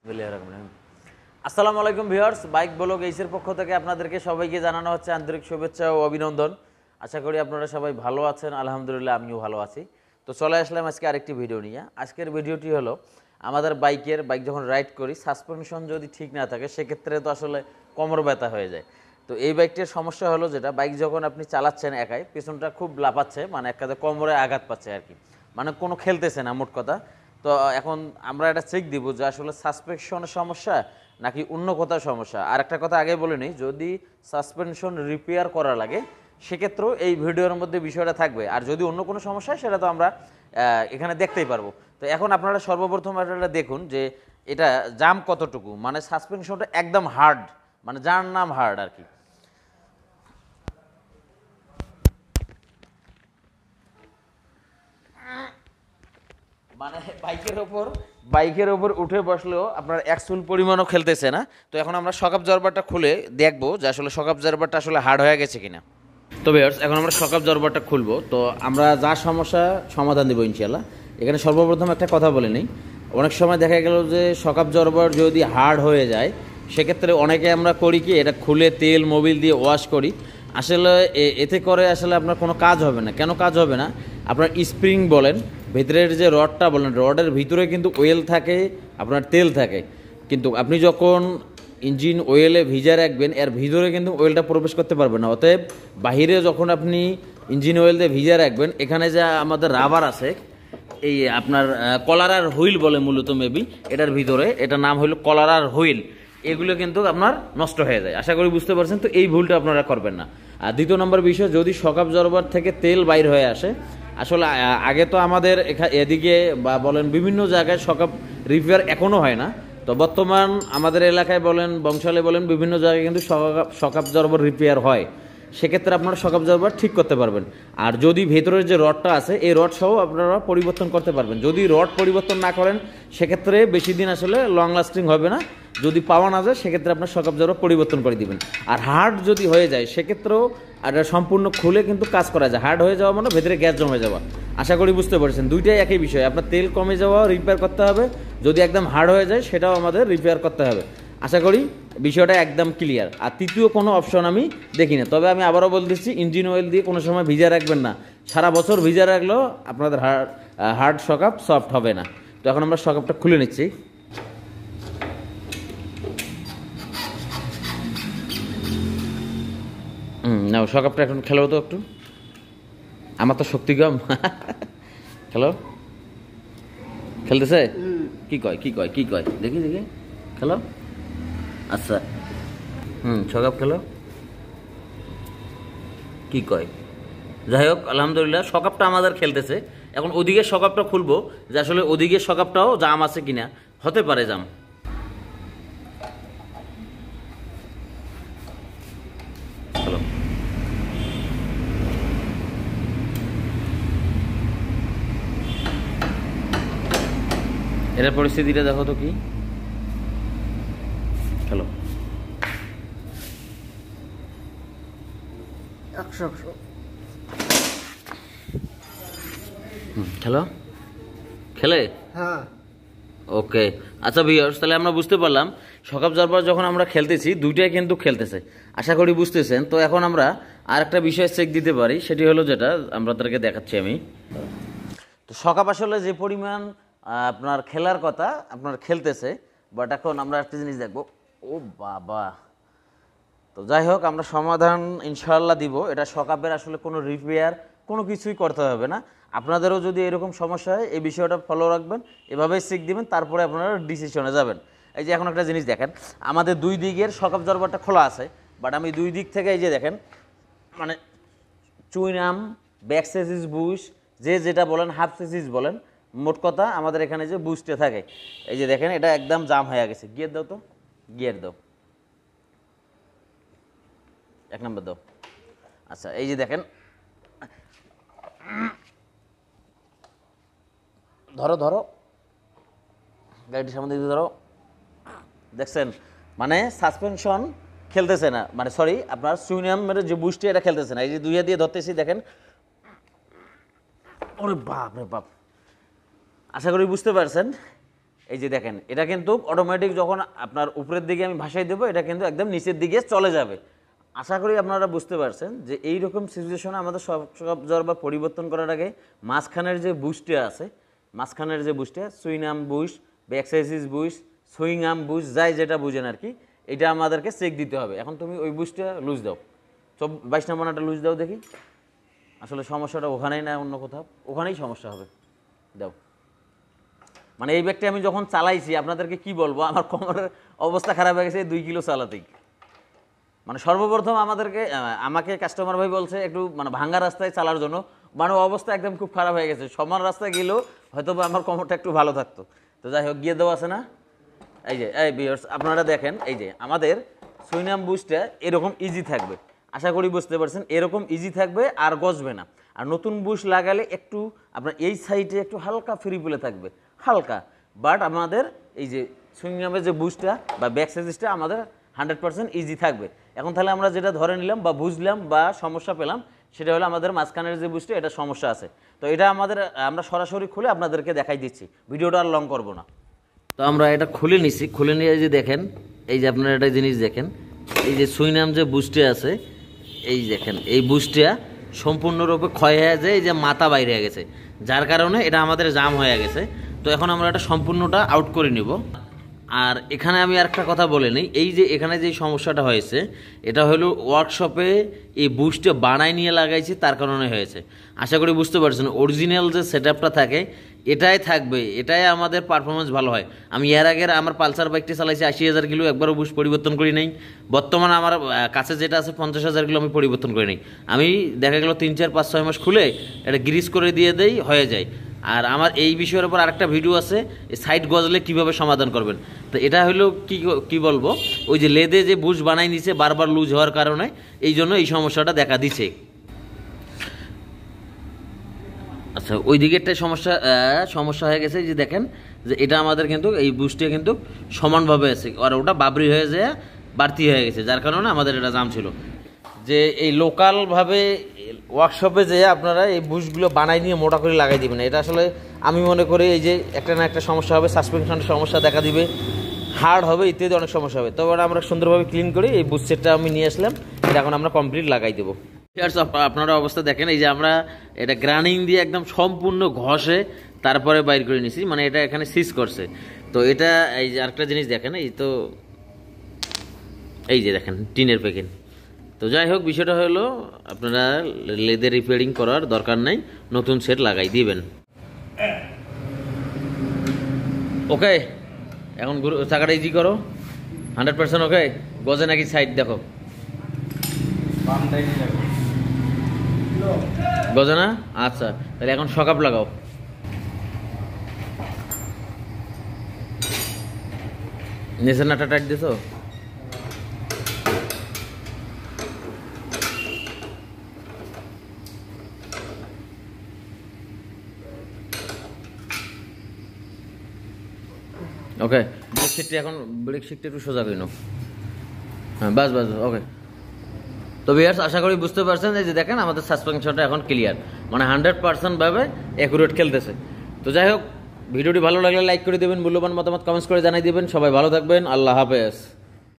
আসসালামু আলাইকুম viewers, bike blog এইসের পক্ষ থেকে আপনাদেরকে সবাইকে জানানো হচ্ছে আন্তরিক শুভেচ্ছা ও অভিনন্দন। আশা করি আপনারা সবাই ভালো আছেন। আলহামদুলিল্লাহ আমিও ভালো আছি। তো চলে আসলাম আজকে আরেকটি ভিডিও নিয়ে। আজকের ভিডিওটি হলো আমাদের বাইক যখন রাইড করি সাসপেনশন যদি ঠিক না থাকে সেক্ষেত্রে তো আসলে কোমর ব্যথা হয়ে যায়। তো এই বাইকটির সমস্যা হলো যেটা, বাইক যখন আপনি চালাচ্ছেন একাই পেছনটা খুব লাফাচ্ছে, মানে এক কথায় কোমরে আঘাত পাচ্ছে আর কি, মানে কোনো খেলতেছে না মোট কথা। তো এখন আমরা এটা চেক দিব যে আসলে সাসপেনশনের সমস্যা নাকি অন্য কোথাও সমস্যা। আর একটা কথা আগে বলে নিই, যদি সাসপেনশন রিপেয়ার করা লাগে সেক্ষেত্রেও এই ভিডিওর মধ্যে বিষয়টা থাকবে, আর যদি অন্য কোনো সমস্যা সেটা তো আমরা এখানে দেখতেই পারবো। তো এখন আপনারা সর্বপ্রথম এটা দেখুন যে এটা জাম কতটুকু, মানে সাসপেনশনটা একদম হার্ড, মানে যার নাম হার্ড আর কি। মানে বাইকের ওপর উঠে বসলেও আপনার একচুল পরিমাণও খেলতেছে না। তো এখন আমরা শকআপ জারবারটা খুলে দেখবো যে আসলে শকআপ জারবারটা আসলে হার্ড হয়ে গেছে কিনা। তো ভিউয়ার্স, এখন আমরা শকআপ জারবারটা খুলবো। তো আমরা যা সমস্যা সমাধান দেবো ইনশাআল্লাহ। এখানে সর্বপ্রথম একটা কথা বলে নিই, অনেক সময় দেখা গেল যে শকআপ জারবার যদি হার্ড হয়ে যায় সেক্ষেত্রে অনেকে আমরা করি কি, এটা খুলে তেল মোবিল দিয়ে ওয়াশ করি। আসলে এতে করে আসলে আপনার কোনো কাজ হবে না। কেন কাজ হবে না? আপনার স্প্রিং বলেন, ভিতরের যে রডটা বলেন, রডের ভিতরে কিন্তু অয়েল থাকে, আপনার তেল থাকে, কিন্তু আপনি যখন ইঞ্জিন অয়েলে ভিজা রাখবেন এর ভিতরে কিন্তু অয়েলটা প্রবেশ করতে পারবে না। অতএব বাহিরে যখন আপনি ইঞ্জিন অয়েল দিয়ে ভিজা রাখবেন, এখানে যা আমাদের রাবার আছে, এই আপনার কলারার হুইল বলে মূলত মেবি এটার ভিতরে, এটার নাম হলো কলারার হুইল, এগুলো কিন্তু আপনার নষ্ট হয়ে যায়। আশা করি বুঝতে পারছেন। তো এই ভুলটা আপনারা করবেন না। আর দ্বিতীয় নম্বর বিষয়, যদি শকআপ জারবার থেকে তেল বাইর হয়ে আসে, আসলে আগে তো আমাদের এদিকে বা বলেন বিভিন্ন জায়গায় শকআপ রিপেয়ার এখনও হয় না। তো বর্তমান আমাদের এলাকায় বলেন, বংশালে বলেন, বিভিন্ন জায়গায় কিন্তু শকআপ জারবার রিপেয়ার হয়। সেক্ষেত্রে আপনারা শকআপ জারবার ঠিক করতে পারবেন। আর যদি ভেতরের যে রডটা আছে এই রড সহ আপনারা পরিবর্তন করতে পারবেন। যদি রড পরিবর্তন না করেন সেক্ষেত্রে বেশি দিন আসলে লং লাস্টিং হবে না। যদি পাওয়া না যায় সেক্ষেত্রে আপনার শকআপ জারবার পরিবর্তন করে দিবেন। আর হার্ড যদি হয়ে যায় সেক্ষেত্রেও এটা সম্পূর্ণ খুলে কিন্তু কাজ করা যায়। হার্ড হয়ে যাওয়া মানে ভেতরে গ্যাস জমে যাওয়া। আশা করি বুঝতে পারছেন, দুইটাই একই বিষয়। আপনার তেল কমে যাওয়া রিপেয়ার করতে হবে, যদি একদম হার্ড হয়ে যায় সেটাও আমাদের রিপেয়ার করতে হবে। আশা করি বিষয়টা একদম ক্লিয়ার। আর তৃতীয় কোনো অপশন আমি দেখি না। তবে আমি আবারও বলতেছি, ইঞ্জিন অয়েল দিয়ে কোনো সময় ভিজা রাখবেন না। সারা বছর ভিজা রাখলেও আপনাদের হার্ড শকআপ সফট হবে না। তো এখন আমরা শকআপটা খুলে নিচ্ছি। না, শকআপটা এখন খেলো তো একটু, আমার তো শক্তি কম। খেলো, খেলতেছে কি কয় কি কয় কি কয় দেখি দেখি, খেলো। আচ্ছা, শকআপ খেলো, কি কয়। যাই হোক, আলহামদুলিল্লাহ শকআপটা আমাদের খেলতেছে। এখন ওদিকে শকআপটা খুলবো যে আসলে ওদিকে শকআপটাও জাম আছে কিনা, হতে পারে জাম। হ্যালো, এটার পরিস্থিতিটা দেখো তো কি। হ্যালো, 100 খেলো, খেলে। হ্যাঁ। ওকে, আচ্ছা ভিউয়ার্স, তাহলে আমরা বুঝতে পারলাম শকআপ জারবার যখন আমরা খেলতেছি দুইটাই কিন্তু খেলতেছে। আশা করি বুঝতেছেন। তো এখন আমরা আর একটা বিষয় চেক দিতে পারি, সেটি হলো যেটা আপনাদেরকে দেখাচ্ছি আমি। তো শকআপ আসলে যে পরিমাণ আপনার খেলার কথা আপনার খেলতেছে, বাট এখন আমরা একটা জিনিস দেখবো। ও বাবা! তো যাই হোক, আমরা সমাধান ইনশাআল্লাহ দিব। এটা শকআপের আসলে কোনো রিপেয়ার কোনো কিছুই করতে হবে না। আপনাদেরও যদি এরকম সমস্যা হয় এই বিষয়টা ফলো রাখবেন, এভাবেই চেক দিবেন, তারপরে আপনারা ডিসিশনে যাবেন। এই যে এখন একটা জিনিস দেখেন, আমাদের দুই দিকের শকআপ জারবারটা খোলা আছে, বাট আমি দুই দিক থেকে এই যে দেখেন, মানে চুইনাম, ব্যাক সেসিস বুশ, যে যেটা বলেন, হাফ সেসিস বলেন, মোট কথা আমাদের এখানে যে বুস্টে থাকে, এই যে দেখেন এটা একদম জাম হয়ে গেছে। গিয়ার দাও তো, গিয়ার দাও, 1 নম্বর দাও। আচ্ছা, এই যে দেখেন, ধরো ধরো গাড়িটির সামনে দিয়ে ধরো, দেখছেন মানে সাসপেনশন খেলতেছে না, মানে সরি আপনার সুইনামের যে বুস্টে এটা খেলতেছে না। এই যে দুইয়া দিয়ে ধরতেছি দেখেন, ওরে বাপ রে বাপ। আশা করি বুঝতে পারছেন। এই যে দেখেন এটা কিন্তু অটোমেটিক যখন আপনার উপরের দিকে আমি ভাসাই দেবো এটা কিন্তু একদম নিচের দিকে চলে যাবে। আশা করি আপনারা বুঝতে পারছেন যে এই রকম সিচুয়েশনে আমাদের শক অবজারভার পরিবর্তন করার আগে মাঝখানের যে বুশটা আছে, মাঝখানের যে বুশটা সুইং আর্ম বুশ বা exercise Bush, swing arm Bush, যাই যেটা বুঝেন আর কি, এটা আমাদেরকে চেক দিতে হবে। এখন তুমি ওই বুশটা লুজ দাও, 22 নম্বরটা লুজ দাও দেখি। আসলে সমস্যাটা ওখানেই না অন্য কোথাও, ওখানেই সমস্যা হবে, দাও। মানে এই ব্যাগটা আমি যখন চালাইছি আপনাদেরকে কি বলবো, আমার কোমরের অবস্থা খারাপ হয়ে গেছে 2 কিলো চালাতেই। মানে সর্বপ্রথম আমাকে কাস্টমার ভাই বলছে একটু মানে ভাঙ্গা রাস্তায় চালার জন্য, মানে অবস্থা একদম খুব খারাপ হয়ে গেছে। সমান রাস্তায় গেলেও হয়তো আমার কোমরটা একটু ভালো থাকতো। তো যাই হোক, গিয়ে দেওয়া আছে না, এই যে এই ভিউয়ার্স আপনারা দেখেন, এই যে আমাদের সুইং আর্ম বুশটা এরকম ইজি থাকবে। আশা করি বুঝতে পারছেন, এরকম ইজি থাকবে আর গজবে না। আর নতুন বুশ লাগালে একটু আপনার এই সাইডে একটু হালকা ফ্রি পুলে থাকবে, হালকা। বাট আমাদের এই যে সুইং আর্মের যে বুশটা বা ব্যাক সাইজটা আমাদের 100% ইজি থাকবে। এখন তাহলে আমরা যেটা ধরে নিলাম বা বুঝলাম বা সমস্যা পেলাম, সেটা হলো আমাদের মাঝখানের যে বুশটা এটা সমস্যা আছে। তো এটা আমরা সরাসরি খুলে আপনাদেরকে দেখাই দিচ্ছি, ভিডিওটা আর লং করবো না। তো আমরা এটা খুলে নিছি, খুলে নিয়ে যে দেখেন, এই যে আপনারা একটা জিনিস দেখেন, এই যে সুইং আর্ম যে বুশটা আছে, এই দেখেন এই বুশটা সম্পূর্ণরূপে ক্ষয় হয়ে যায়, এই যে মাথা বাইরে হয়ে গেছে, যার কারণে এটা আমাদের জাম হয়ে গেছে। তো এখন আমরা এটা সম্পূর্ণটা আউট করে নিব। আর এখানে আমি আরেকটা কথা বলে নিই, এই যে এখানে যে সমস্যাটা হয়েছে এটা হলো ওয়ার্কশপে এই বুশটা বানাই নিয়ে লাগাইছে, তার কারণে হয়েছে। আশা করি বুঝতে পারছেন, অরিজিনাল যে সেটআপটা থাকে এটাই থাকবে, এটাই আমাদের পারফরমেন্স ভালো হয়। আমি এর আগের আমার পালসার বাইকটি চালাইছি 80,000 কিলো, একবারও বুশ পরিবর্তন করি নাই। বর্তমানে আমার কাছে যেটা আছে 50,000 কিলো, আমি পরিবর্তন করি নাই। আমি দেখা গেল 3, 4, 5, 6 মাস খুলে এটা গ্রিস করে দিয়ে দেই, হয়ে যায়। আর আমার এই বিষয়ের উপর আরেকটা ভিডিও আছে, সাইড গজলে কিভাবে সমাধান করবেন। তো এটা হলো কি বলবো, ওই যে লেদে যে বুশ বানাই নিছে বারবার লুজ হওয়ার কারণে এই জন্য এই সমস্যাটা দেখা দিচ্ছে। আচ্ছা, ওই দিকে একটা সমস্যা হয়ে গেছে, যে দেখেন যে এটা আমাদের কিন্তু এই বুশটা কিন্তু সমানভাবে আছে, আর ওটা বাবরি হয়ে যায়, বাড়তি হয়ে গেছে, যার কারণে আমাদের এটা জাম ছিল। যে এই লোকালভাবে ওয়ার্কশপে যে আপনারা এই বুশগুলো বানাই নিয়ে মোটা করে লাগাই দিবেন, এটা আসলে আমি মনে করি এই যে একটা না একটা সমস্যা হবে, সাসপেনশনের সমস্যা দেখা দিবে, হার্ড হবে, ইত্যাদি অনেক সমস্যা হবে। তবে আমরা সুন্দরভাবে ক্লিন করি, এই বুশ সেটটা আমি নিয়ে আসলাম, এটা এখন আমরা কমপ্লিট লাগাই দেবো। আপনারা অবস্থা দেখেন, এই যে আমরা এটা গ্রাইন্ডিং দিয়ে একদম সম্পূর্ণ ঘষে তারপরে বাইর করে নিছি, মানে এটা এখানে সিজ করছে। তো এটা এই যে আরেকটা জিনিস দেখেন, এই যে দেখেন টিনের প্যাকেট। তো যাই হোক, বিষয়টা হলো আপনারা লেদের রিপেয়ারিং করার দরকার নাই, নতুন সেট লাগাই দিবেন। ওকে, এখন চাকাটা ইজি করো, 100% ওকে। গজে নাকি সাইড দেখো, গজে না? আচ্ছা, তাহলে এখন শক আপ লাগাও। নিচের নাটটা টাইট দিছো? ওকে, ব্রেক সিটটা একটু সোজা করে নাও। হ্যাঁ, বাস, ওকে। তো ভিউয়ার্স, আশা করি বুঝতে পারছেন, এই যে দেখেন আমাদের সাসপেনশনটা এখন ক্লিয়ার, মানে 100% ভাবে অ্যাকুরেট খেলতেছে। তো যাই হোক, ভিডিওটি ভালো লাগলে লাইক করে দেবেন, মূল্যবান মতামত কমেন্টস করে জানাই দিবেন। সবাই ভালো থাকবেন, আল্লাহ হাফেজ।